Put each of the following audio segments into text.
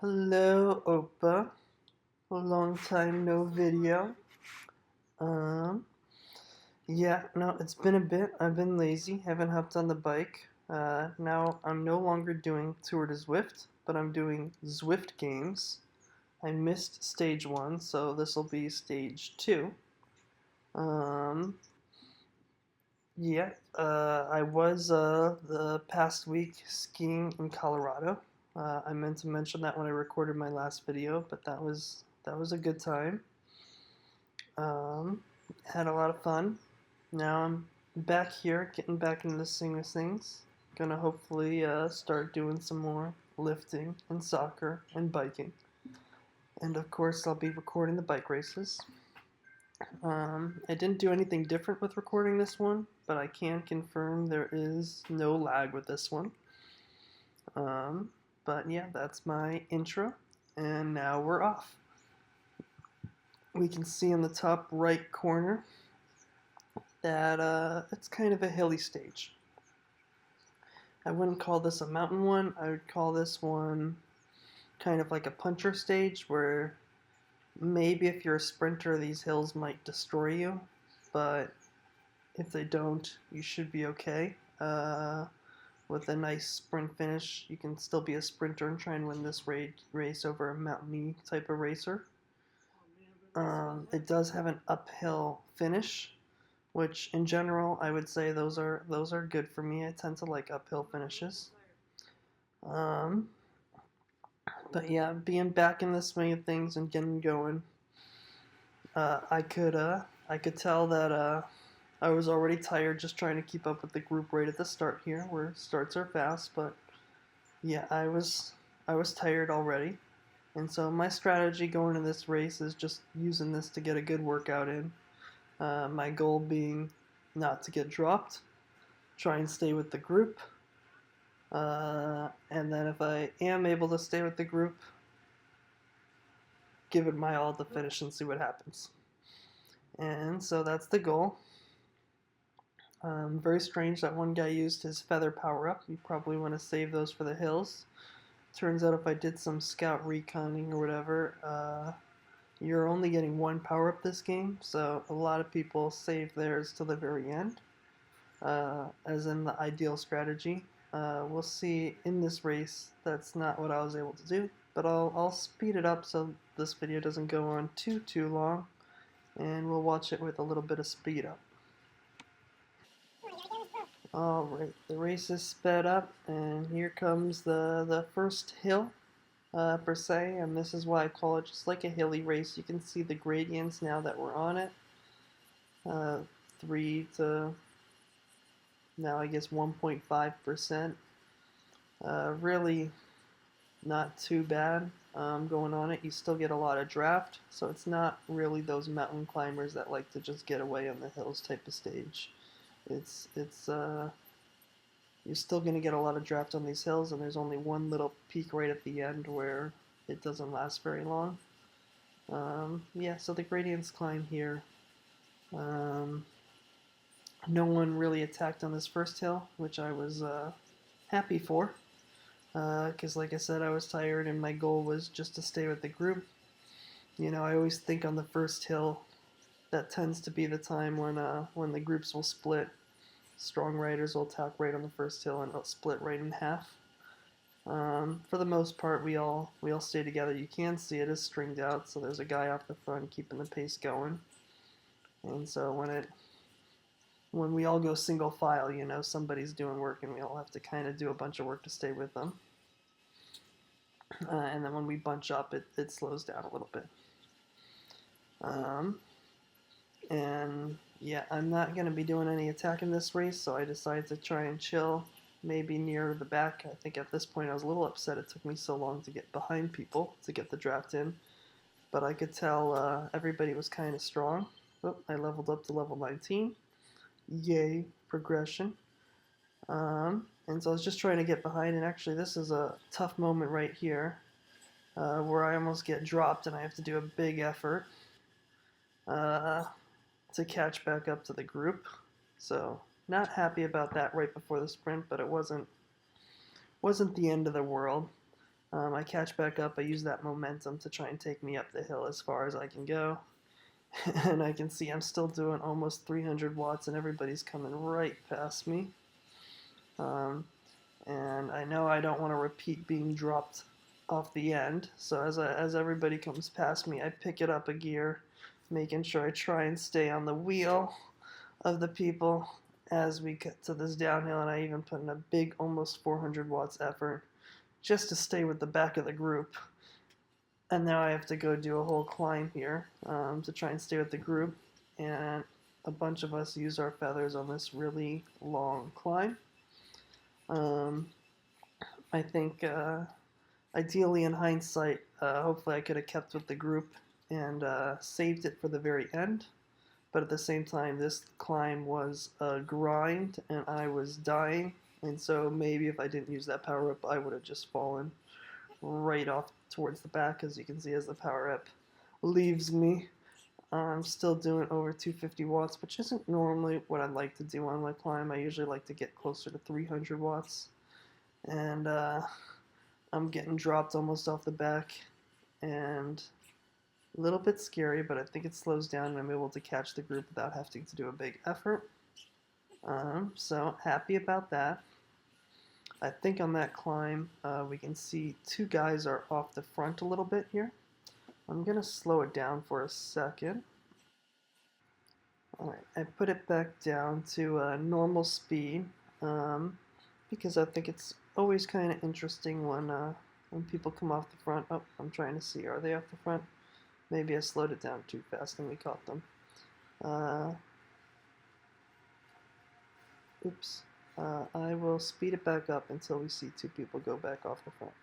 Hello, Opa. A long time no video. Um, yeah, no, it's been a bit. I've been lazy, haven't hopped on the bike. Now I'm no longer doing Tour de Zwift, but I'm doing Zwift games. I missed stage one, so this will be stage two. Um, I was the past week skiing in Colorado. I meant to mention that when I recorded my last video, but that was a good time. Had a lot of fun. Now I'm back here, getting back into the swing of things. Gonna hopefully start doing some more lifting and soccer and biking. And of course, I'll be recording the bike races. I didn't do anything different with recording this one, but I can confirm there is no lag with this one. But yeah, that's my intro, and now we're off. We can see in the top right corner that it's kind of a hilly stage. I wouldn't call this a mountain one. I would call this one kind of like a puncher stage where maybe if you're a sprinter, these hills might destroy you, but if they don't, you should be okay. With a nice sprint finish, you can still be a sprinter and try and win this race over a mountainy type of racer. It does have an uphill finish, which in general I would say those are good for me. I tend to like uphill finishes. Um, but yeah, being back in the swing of things and getting going, I could tell that I was already tired just trying to keep up with the group right at the start here, where starts are fast. But yeah, I was tired already, and so my strategy going to this race is just using this to get a good workout in. My goal being not to get dropped, try and stay with the group, and then if I am able to stay with the group, give it my all at the finish and see what happens. And so that's the goal. Very strange that one guy used his feather power up. You probably want to save those for the hills. Turns out if I did some scout reconning or whatever, you're only getting one power up this game, so a lot of people save theirs till the very end, as in the ideal strategy. We'll see in this race that's not what I was able to do, but I'll speed it up so this video doesn't go on too long, and we'll watch it with a little bit of speed up. Alright, the race is sped up, and here comes the first hill, per se, and this is why I call it just like a hilly race. You can see the gradients now that we're on it. 3 to now I guess 1.5%. Really not too bad going on it. You still get a lot of draft, so it's not really those mountain climbers that like to just get away on the hills type of stage. It's you're still going to get a lot of draft on these hills, and there's only one little peak right at the end where it doesn't last very long. Yeah, so the gradients climb here. No one really attacked on this first hill, which I was happy for, because like I said, I was tired and my goal was just to stay with the group. You know, I always think on the first hill, that tends to be the time when the groups will split. Strong riders will attack right on the first hill and it'll split right in half. For the most part, we all stay together. You can see it is stringed out, so there's a guy off the front keeping the pace going. And so when we all go single file, you know, somebody's doing work and we all have to kind of do a bunch of work to stay with them. And then when we bunch up, it slows down a little bit. And yeah, I'm not going to be doing any attack in this race, so I decided to try and chill, maybe near the back. I think at this point I was a little upset it took me so long to get behind people to get the draft in, but I could tell everybody was kind of strong. Oh, I leveled up to level 19. Yay, progression. And so I was just trying to get behind, and actually this is a tough moment right here, where I almost get dropped and I have to do a big effort to catch back up to the group. So not happy about that right before the sprint, but it wasn't the end of the world. I catch back up. I use that momentum to try and take me up the hill as far as I can go. And I can see I'm still doing almost 300 watts and everybody's coming right past me. Um, and I know I don't want to repeat being dropped off the end. So as everybody comes past me, I pick it up a gear, making sure I try and stay on the wheel of the people as we get to this downhill. And I even put in a big, almost 400 watts effort just to stay with the back of the group. And now I have to go do a whole climb here to try and stay with the group. And a bunch of us use our feathers on this really long climb. I think ideally in hindsight, hopefully I could have kept with the group and saved it for the very end. But at the same time, this climb was a grind and I was dying. And so maybe if I didn't use that power up, I would have just fallen right off towards the back. As you can see, as the power up leaves me, I'm still doing over 250 watts, which isn't normally what I'd like to do on my climb. I usually like to get closer to 300 watts. And I'm getting dropped almost off the back, and a little bit scary, but I think it slows down and I'm able to catch the group without having to do a big effort. So happy about that. I think on that climb, we can see two guys are off the front a little bit here. I'm going to slow it down for a second. Alright, I put it back down to normal speed because I think it's always kind of interesting when people come off the front. Oh, I'm trying to see, are they off the front? Maybe I slowed it down too fast and we caught them. Oops. I will speed it back up until we see two people go back off the front.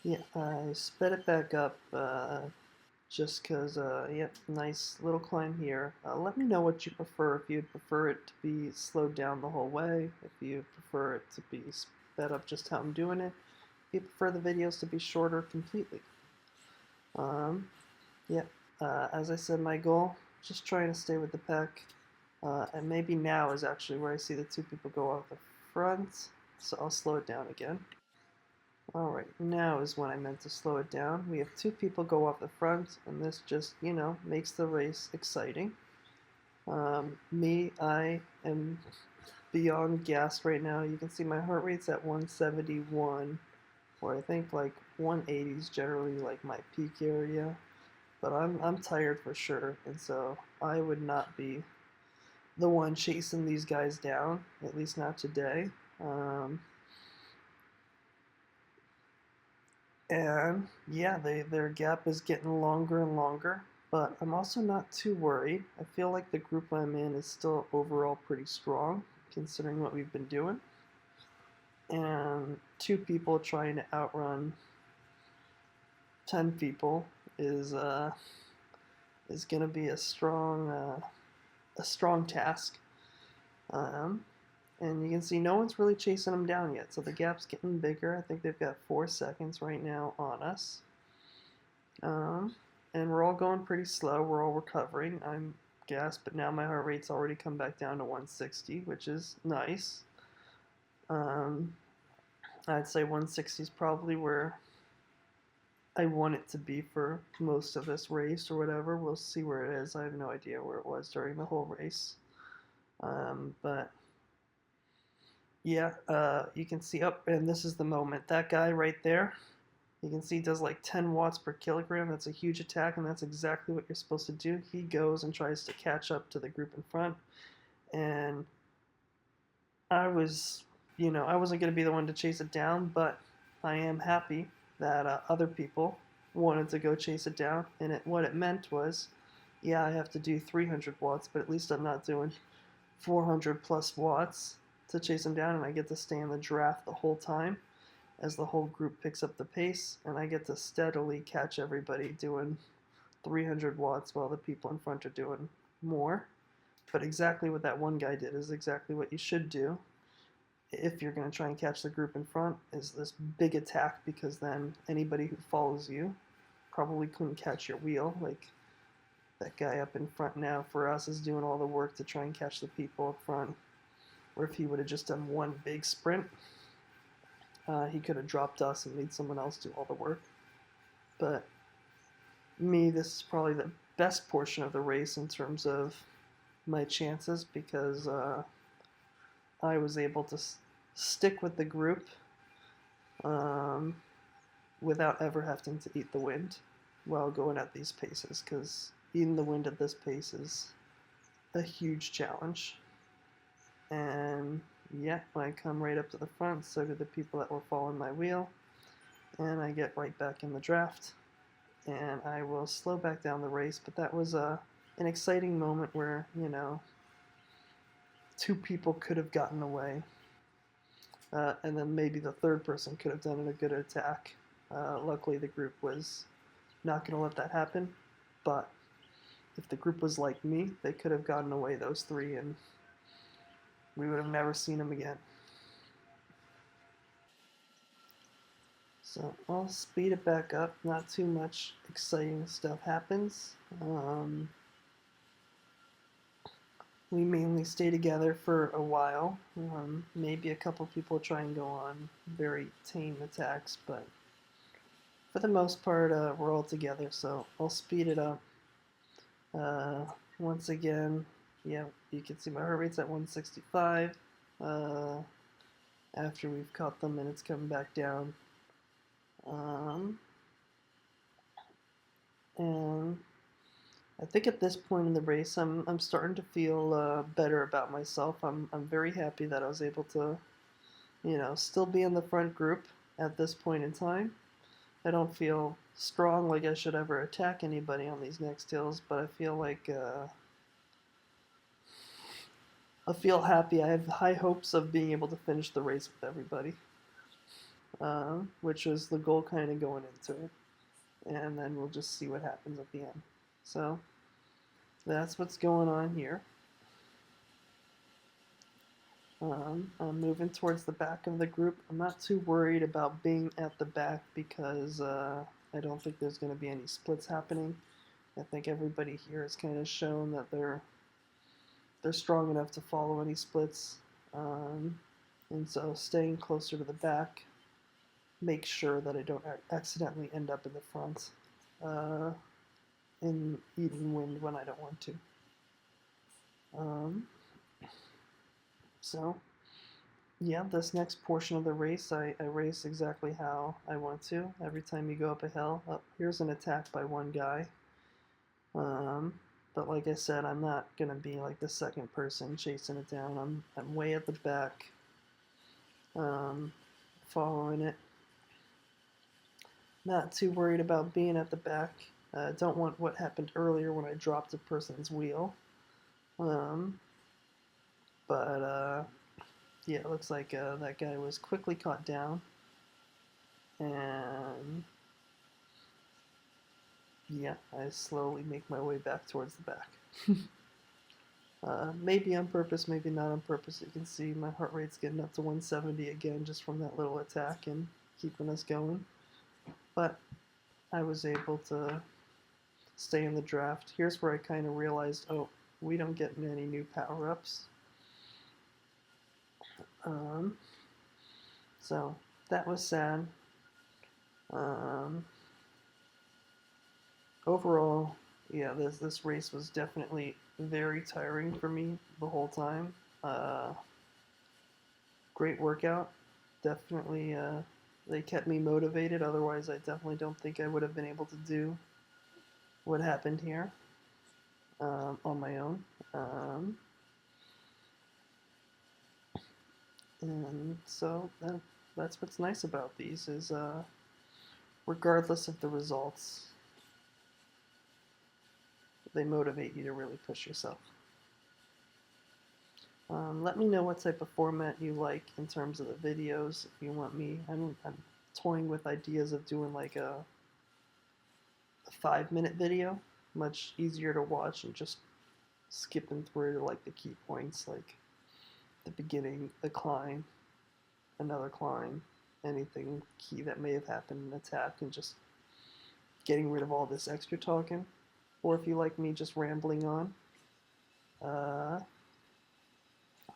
Yeah, I sped it back up just because, yeah, nice little climb here. Let me know what you prefer, if you'd prefer it to be slowed down the whole way, if you prefer it to be sped up just how I'm doing it, if you prefer the videos to be shorter completely. Yeah, as I said, my goal, just trying to stay with the pack, and maybe now is actually where I see the two people go off the front, so I'll slow it down again. Alright, now is when I meant to slow it down. We have two people go off the front, and this just, you know, makes the race exciting. I am beyond gassed right now. You can see my heart rate's at 171, or I think like 180 is generally like my peak area. But I'm tired for sure, and so I would not be the one chasing these guys down, at least not today. And yeah, their gap is getting longer and longer, but I'm also not too worried. I feel like the group I'm in is still overall pretty strong, considering what we've been doing. And two people trying to outrun 10 people is going to be a strong task. And you can see no one's really chasing them down yet, so the gap's getting bigger. I think they've got 4 seconds right now on us. And we're all going pretty slow. We're all recovering. I'm gassed, but now my heart rate's already come back down to 160, which is nice. I'd say 160 is probably where I want it to be for most of this race or whatever. We'll see where it is. I have no idea where it was during the whole race. But yeah, you can see up, and this is the moment. That guy right there, you can see does like 10 watts per kilogram. That's a huge attack, and that's exactly what you're supposed to do. He goes and tries to catch up to the group in front, and I was, I wasn't going to be the one to chase it down, but I am happy that other people wanted to go chase it down, and what it meant was, yeah, I have to do 300 watts, but at least I'm not doing 400 plus watts to chase him down, and I get to stay in the draft the whole time as the whole group picks up the pace, and I get to steadily catch everybody doing 300 watts while the people in front are doing more. But exactly what that one guy did is exactly what you should do if you're going to try and catch the group in front, is this big attack, because then anybody who follows you probably couldn't catch your wheel. Like that guy up in front now for us is doing all the work to try and catch the people up front, where if he would have just done one big sprint, He could have dropped us and made someone else do all the work. But me, this is probably the best portion of the race in terms of my chances because I was able to stick with the group um, without ever having to eat the wind while going at these paces, because eating the wind at this pace is a huge challenge. And yeah, I come right up to the front, so do the people that were following my wheel, and I get right back in the draft, and I will slow back down the race. But that was an exciting moment where, two people could have gotten away, and then maybe the third person could have done a good attack. Luckily, the group was not going to let that happen, but if the group was like me, they could have gotten away, those three, and we would have never seen them again. So I'll speed it back up. Not too much exciting stuff happens. We mainly stay together for a while. Maybe a couple people try and go on very tame attacks, but for the most part, we're all together. So I'll speed it up. Once again, yeah, you can see my heart rate's at 165. After we've caught them and it's coming back down. And I think at this point in the race, I'm starting to feel better about myself. I'm very happy that I was able to, still be in the front group at this point in time. I don't feel strong like I should ever attack anybody on these next hills, but I feel like I feel happy. I have high hopes of being able to finish the race with everybody, which was the goal kind of going into it. And then we'll just see what happens at the end. So that's what's going on here. I'm moving towards the back of the group. I'm not too worried about being at the back because I don't think there's going to be any splits happening. I think everybody here has kind of shown that they're strong enough to follow any splits. And so staying closer to the back makes sure that I don't accidentally end up in the front in eating wind when I don't want to. So, yeah, this next portion of the race, I race exactly how I want to. Every time you go up a hill, here's an attack by one guy. But like I said, I'm not gonna be like the second person chasing it down. I'm way at the back, following it. Not too worried about being at the back. Don't want what happened earlier when I dropped a person's wheel. But yeah, it looks like that guy was quickly caught down. And yeah, I slowly make my way back towards the back. Maybe on purpose, maybe not on purpose. You can see my heart rate's getting up to 170 again just from that little attack and keeping us going. But I was able to stay in the draft. Here's where I kind of realized, oh, we don't get many new power-ups. So that was sad. Overall, yeah, this race was definitely very tiring for me the whole time. Great workout. Definitely, they kept me motivated. Otherwise, I definitely don't think I would have been able to do what happened here on my own. And so that's what's nice about these is regardless of the results, they motivate you to really push yourself. Let me know what type of format you like in terms of the videos. If you want me, I'm toying with ideas of doing like a 5-minute video, much easier to watch and just skipping through like the key points, like the beginning, the climb, another climb, anything key that may have happened in attack, and just getting rid of all this extra talking. Or if you like me just rambling on,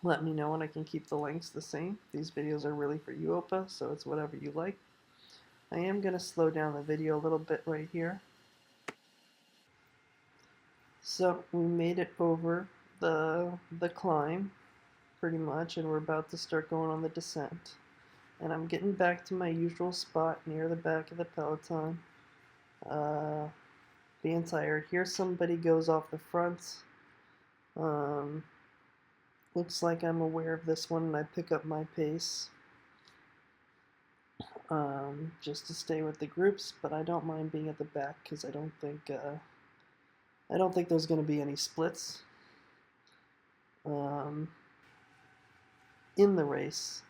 Let me know and I can keep the lengths the same. These videos are really for you, Opa, so it's whatever you like. I am going to slow down the video a little bit right here. So we made it over the climb pretty much, and we're about to start going on the descent. And I'm getting back to my usual spot near the back of the peloton. Being tired. Here somebody goes off the front. Looks like I'm aware of this one, and I pick up my pace just to stay with the groups. But I don't mind being at the back because I don't think there's going to be any splits in the race.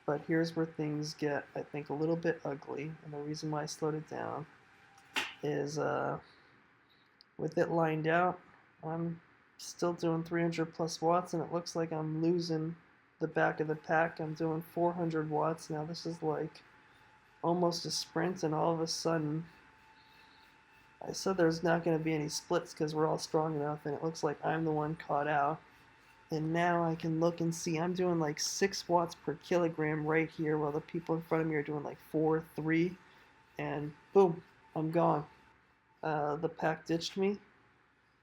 But here's where things get, I think, a little bit ugly. And the reason why I slowed it down is with it lined out, I'm still doing 300 plus watts, and it looks like I'm losing the back of the pack. I'm doing 400 watts. Now this is like almost a sprint, and all of a sudden, I said there's not going to be any splits because we're all strong enough, and it looks like I'm the one caught out. And now I can look and see I'm doing like 6 watts per kilogram right here, while the people in front of me are doing like 4, 3, and boom, I'm gone. The pack ditched me.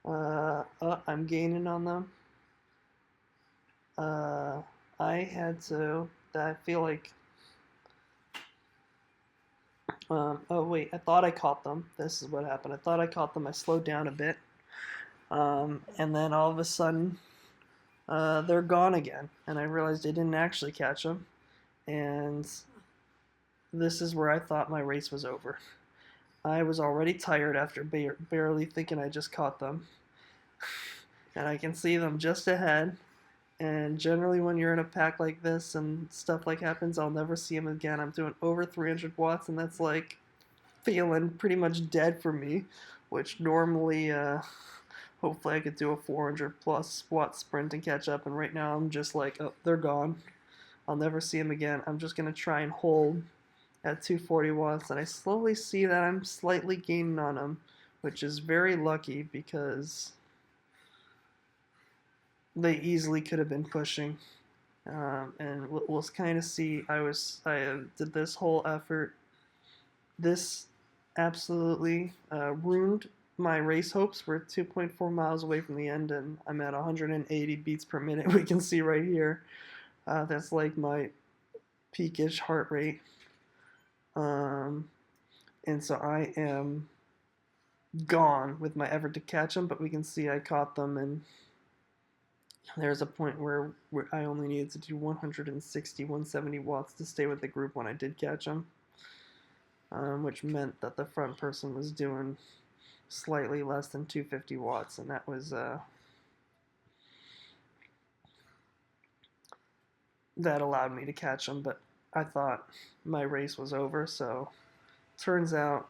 I'm gaining on them. I had to. I feel like. Oh wait, I thought I caught them. This is what happened. I thought I caught them. I slowed down a bit, and then all of a sudden, they're gone again. And I realized I didn't actually catch them. And this is where I thought my race was over. I was already tired after barely thinking I just caught them. And I can see them just ahead. And generally when you're in a pack like this and stuff like happens, I'll never see them again. I'm doing over 300 watts, and that's like feeling pretty much dead for me, which normally, hopefully I could do a 400 plus watt sprint and catch up. And right now I'm just like, oh, they're gone. I'll never see them again. I'm just going to try and hold at 240 watts, and I slowly see that I'm slightly gaining on them, which is very lucky because they easily could have been pushing. And we'll kind of see. I did this whole effort. This absolutely ruined my race hopes. We're 2.4 miles away from the end, and I'm at 180 beats per minute. We can see right here. That's like my peakish heart rate. And so I am gone with my effort to catch them, but we can see I caught them, and there's a point where I only needed to do 160, 170 watts to stay with the group when I did catch them, which meant that the front person was doing slightly less than 250 watts, and that was that allowed me to catch them. But I thought my race was over, so turns out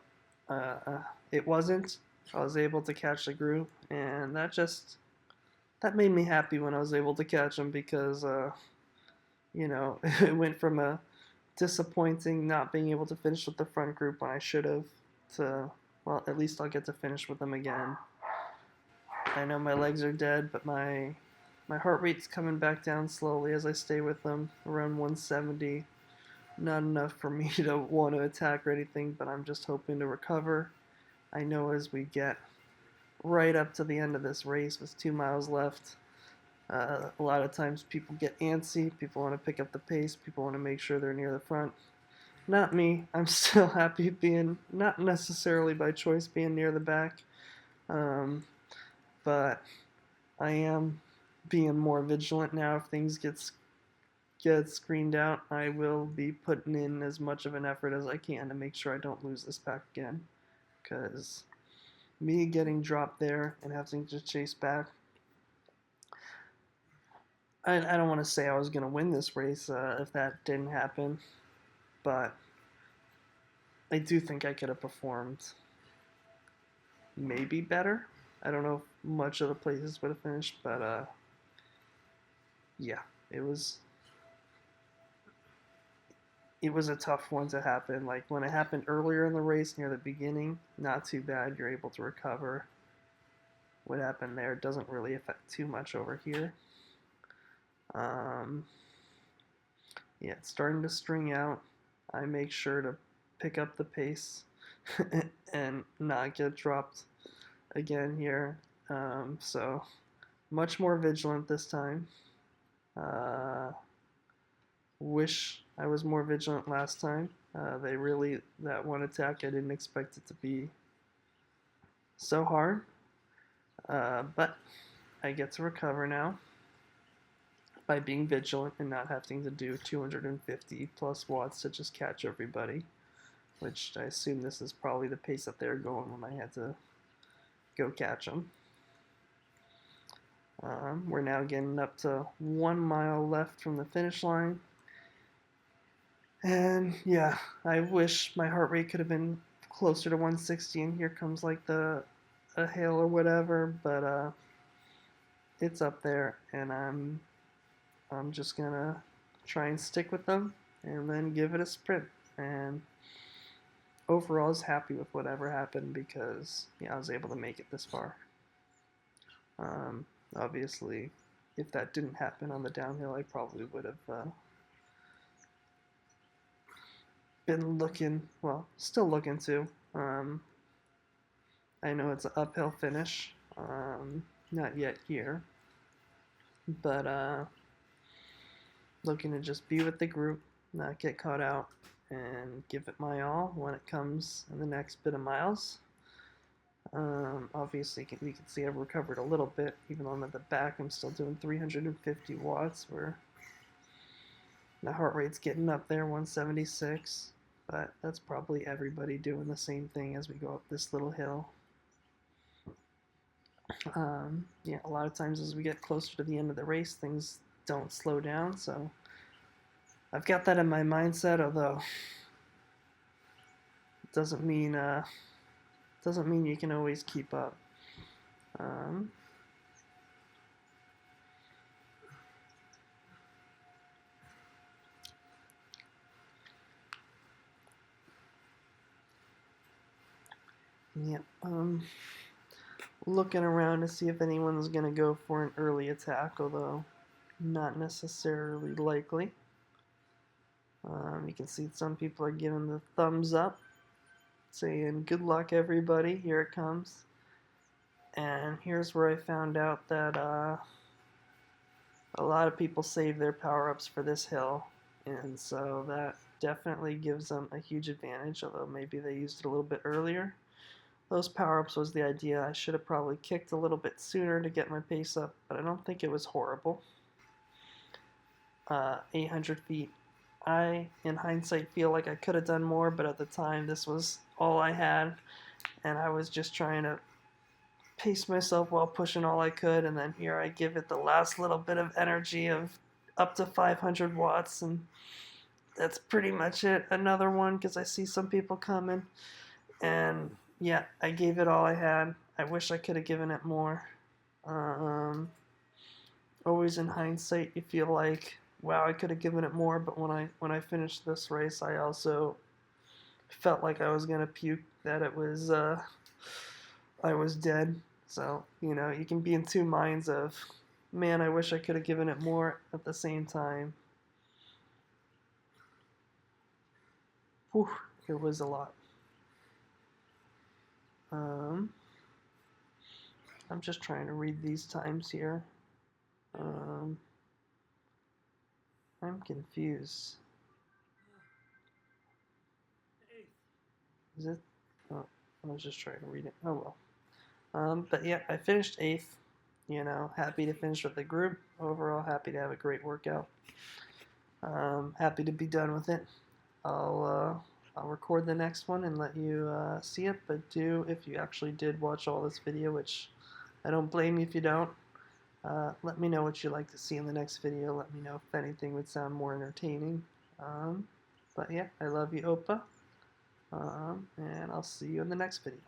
it wasn't. I was able to catch the group, and that made me happy when I was able to catch them, because it went from a disappointing not being able to finish with the front group when I should have, to, well, at least I'll get to finish with them again. I know my legs are dead, but my heart rate's coming back down slowly as I stay with them, around 170. Not enough for me to want to attack or anything, but I'm just hoping to recover. I know as we get right up to the end of this race with 2 miles left, a lot of times people get antsy, people want to pick up the pace, people want to make sure they're near the front. Not me. I'm still happy being, not necessarily by choice, being near the back, but I am being more vigilant now. If things get screened out, I will be putting in as much of an effort as I can to make sure I don't lose this pack again, because me getting dropped there and having to chase back, I don't want to say I was going to win this race if that didn't happen, but I do think I could have performed maybe better. I don't know if much of the places would have finished, but yeah, it was a tough one to happen. Like when it happened earlier in the race near the beginning, not too bad. You're able to recover. What happened there doesn't really affect too much over here. Um, yeah, it's starting to string out. I make sure to pick up the pace and not get dropped again here. So much more vigilant this time. Uh, wish I was more vigilant last time. That one attack, I didn't expect it to be so hard. But I get to recover now by being vigilant and not having to do 250 plus watts to just catch everybody, which I assume this is probably the pace that they're going when I had to go catch them. We're now getting up to 1 mile left from the finish line. And yeah, I wish my heart rate could have been closer to 160, and here comes like a hill or whatever, but it's up there, and I'm just gonna try and stick with them and then give it a sprint. And overall, I was happy with whatever happened because yeah, I was able to make it this far. Obviously, if that didn't happen on the downhill, I probably would have been looking, well, still looking to. I know it's an uphill finish, not yet here, but looking to just be with the group, not get caught out, and give it my all when it comes in the next bit of miles. Obviously, you can see I've recovered a little bit, even though I'm at the back. I'm still doing 350 watts, where the heart rate's getting up there, 176. But that's probably everybody doing the same thing as we go up this little hill. Yeah, a lot of times as we get closer to the end of the race, things don't slow down. So I've got that in my mindset, although it doesn't mean you can always keep up. Yeah. Looking around to see if anyone's gonna go for an early attack, although not necessarily likely. You can see some people are giving the thumbs up, saying good luck everybody, here it comes. And here's where I found out that a lot of people save their power-ups for this hill, and so that definitely gives them a huge advantage, although maybe they used it a little bit earlier. Those power-ups was the idea. I should have probably kicked a little bit sooner to get my pace up, but I don't think it was horrible. 800 feet. I, in hindsight, feel like I could have done more, but at the time, this was all I had, and I was just trying to pace myself while pushing all I could, and then here I give it the last little bit of energy of up to 500 watts, and that's pretty much it. Another one, because I see some people coming, and yeah, I gave it all I had. I wish I could have given it more. Always in hindsight, you feel like, wow, I could have given it more. But when I finished this race, I also felt like I was gonna puke. That it was I was dead. So you know, you can be in two minds of, man, I wish I could have given it more. At the same time, whew, it was a lot. I'm just trying to read these times here. I'm confused. Is it? Oh, I was just trying to read it. Oh well. But yeah, I finished 8th. You know, happy to finish with the group. Overall, happy to have a great workout. Happy to be done with it. I'll record the next one and let you see it. But if you actually did watch all this video, which I don't blame you if you don't, let me know what you'd like to see in the next video. Let me know if anything would sound more entertaining. But yeah, I love you, Opa. And I'll see you in the next video.